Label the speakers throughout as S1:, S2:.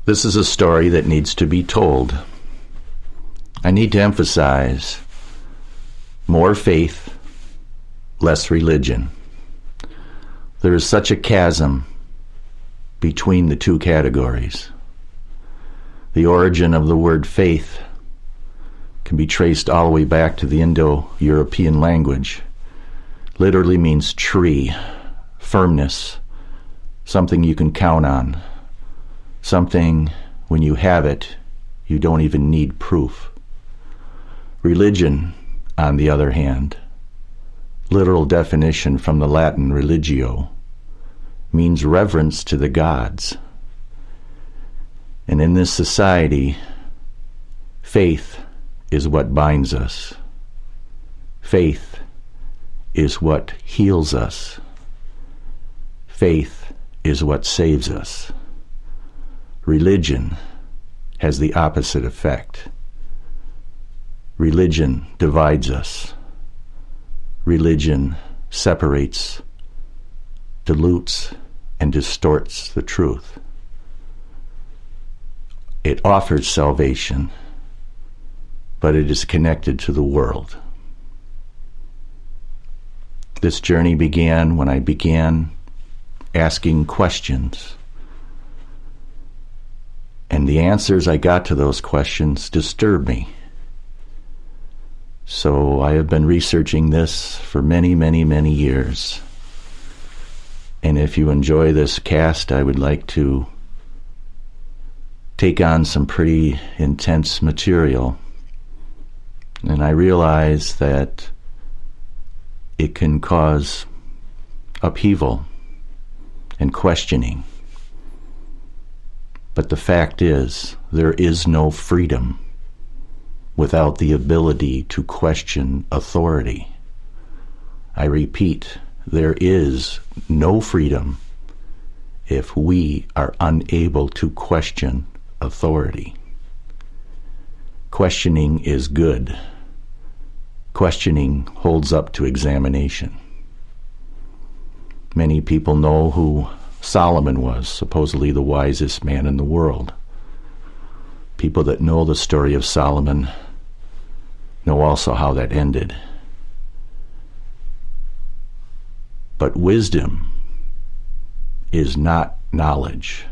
S1: This is a story that needs to be told. I need to emphasize more faith, less religion. There is such a chasm between the two categories. The origin of the word faith can be traced all the way back to the Indo-European language. Literally means tree, firmness, something you can count on, something when you have it, you don't even need proof. Religion, on the other hand, literal definition from the Latin religio, means reverence to the gods. And in this society, faith is what binds us. Faith is what heals us. Faith is what saves us. Religion has the opposite effect. Religion divides us. Religion separates, dilutes, and distorts the truth. It offers salvation, but it is connected to the world. This journey began when I began asking questions. And the answers I got to those questions disturbed me. So I have been researching this for many, many, many years. And if you enjoy this cast, I would like to take on some pretty intense material. And I realize that it can cause upheaval and questioning. But the fact is, there is no freedom without the ability to question authority. I repeat, there is no freedom if we are unable to question authority. Questioning is good. Questioning holds up to examination. Many people know who Solomon was, supposedly the wisest man in the world. People that know the story of Solomon know also how that ended. But wisdom is not knowledge.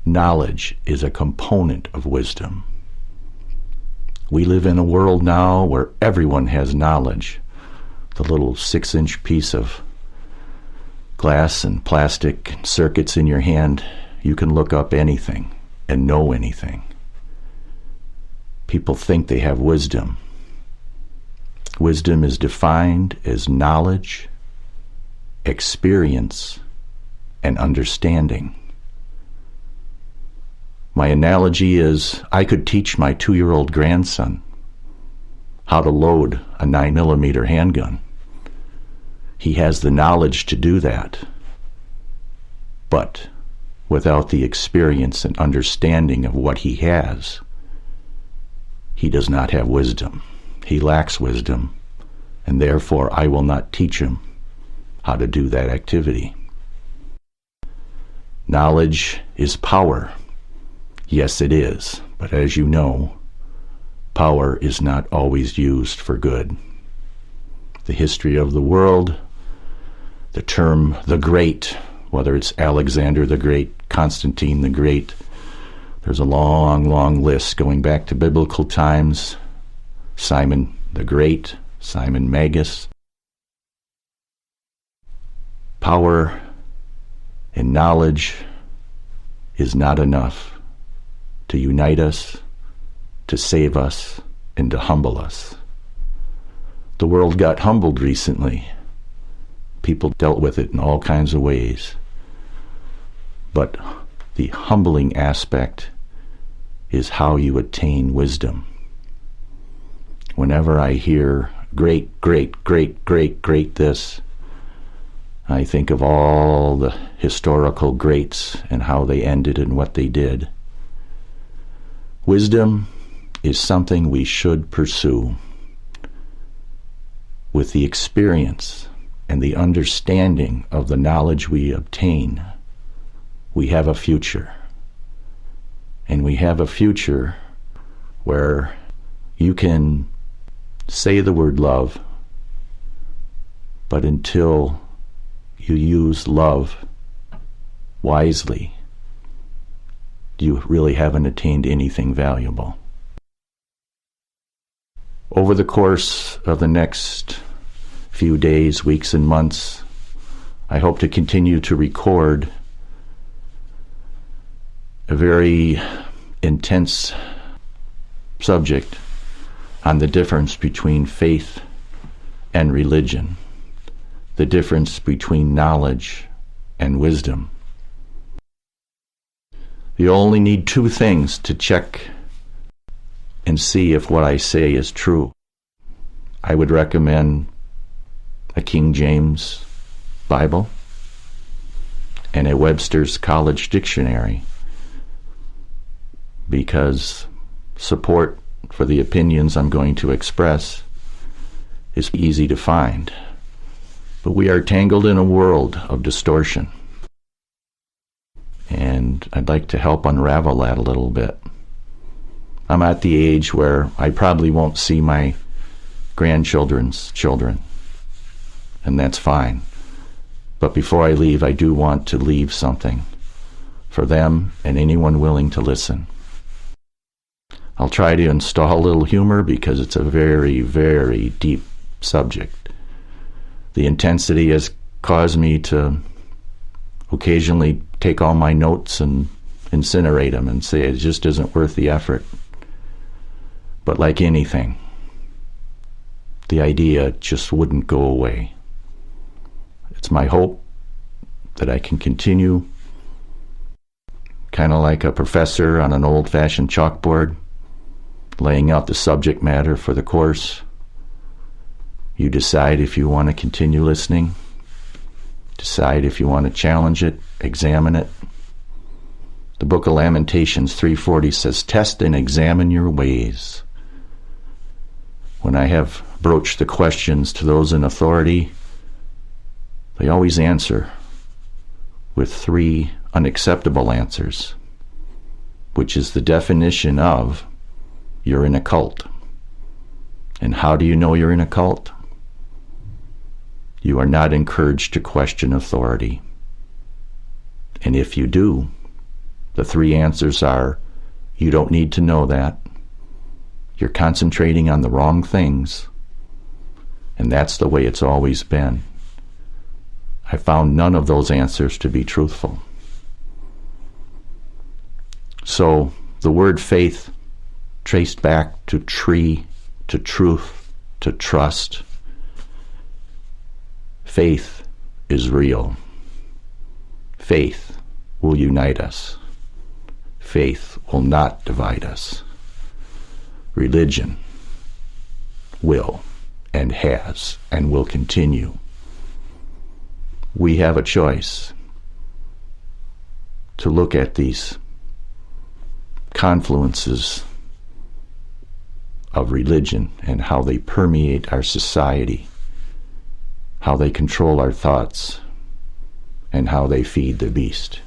S1: Knowledge is a component of wisdom. We live in a world now where everyone has knowledge. The little 6-inch piece of glass and plastic circuits in your hand, you can look up anything and know anything. People think they have wisdom. Wisdom is defined as knowledge, experience, and understanding. My analogy is I could teach my 2-year-old grandson how to load a 9mm handgun. He has the knowledge to do that. But without the experience and understanding of what he has, he does not have wisdom. He lacks wisdom, and therefore I will not teach him how to do that activity. Knowledge is power. Yes, it is, but as you know, power is not always used for good. The history of the world, the term the Great, whether it's Alexander the Great, Constantine the Great, there's a long, long list going back to biblical times. Simon the Great, Simon Magus. Power and knowledge is not enough to unite us, to save us, and to humble us. The world got humbled recently. People dealt with it in all kinds of ways. But the humbling aspect is how you attain wisdom. Whenever I hear great, great, great, great, great this, I think of all the historical greats and how they ended and what they did. Wisdom is something we should pursue. With the experience and the understanding of the knowledge we obtain, we have a future. And we have a future where you can say the word love, but until you use love wisely, you really haven't attained anything valuable. Over the course of the next few days, weeks, and months, I hope to continue to record a very intense subject on the difference between faith and religion, the difference between knowledge and wisdom. You only need two things to check and see if what I say is true. I would recommend a King James Bible and a Webster's College Dictionary, because support for the opinions I'm going to express is easy to find. But we are tangled in a world of distortion, and I'd like to help unravel that a little bit. I'm at the age where I probably won't see my grandchildren's children, and that's fine. But before I leave, I do want to leave something for them and anyone willing to listen. I'll try to install a little humor because it's a very, very deep subject. The intensity has caused me to occasionally take all my notes and incinerate them and say it just isn't worth the effort. But like anything, the idea just wouldn't go away. It's my hope that I can continue, kind of like a professor on an old-fashioned chalkboard, laying out the subject matter for the course. You decide if you want to continue listening, decide if you want to challenge it, examine it. The book of Lamentations 3:40 says, "Test and examine your ways." When I have broached the questions to those in authority, they always answer with 3 unacceptable answers, which is the definition of you're in a cult. And how do you know you're in a cult? You are not encouraged to question authority. And if you do, the 3 answers are, you don't need to know that. You're concentrating on the wrong things. And that's the way it's always been. I found none of those answers to be truthful. So the word faith, traced back to tree, to truth, to trust. Faith is real. Faith will unite us. Faith will not divide us. Religion will and has and will continue. We have a choice to look at these confluences of religion and how they permeate our society, how they control our thoughts, and how they feed the beast.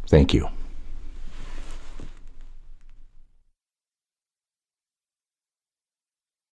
S1: Thank you.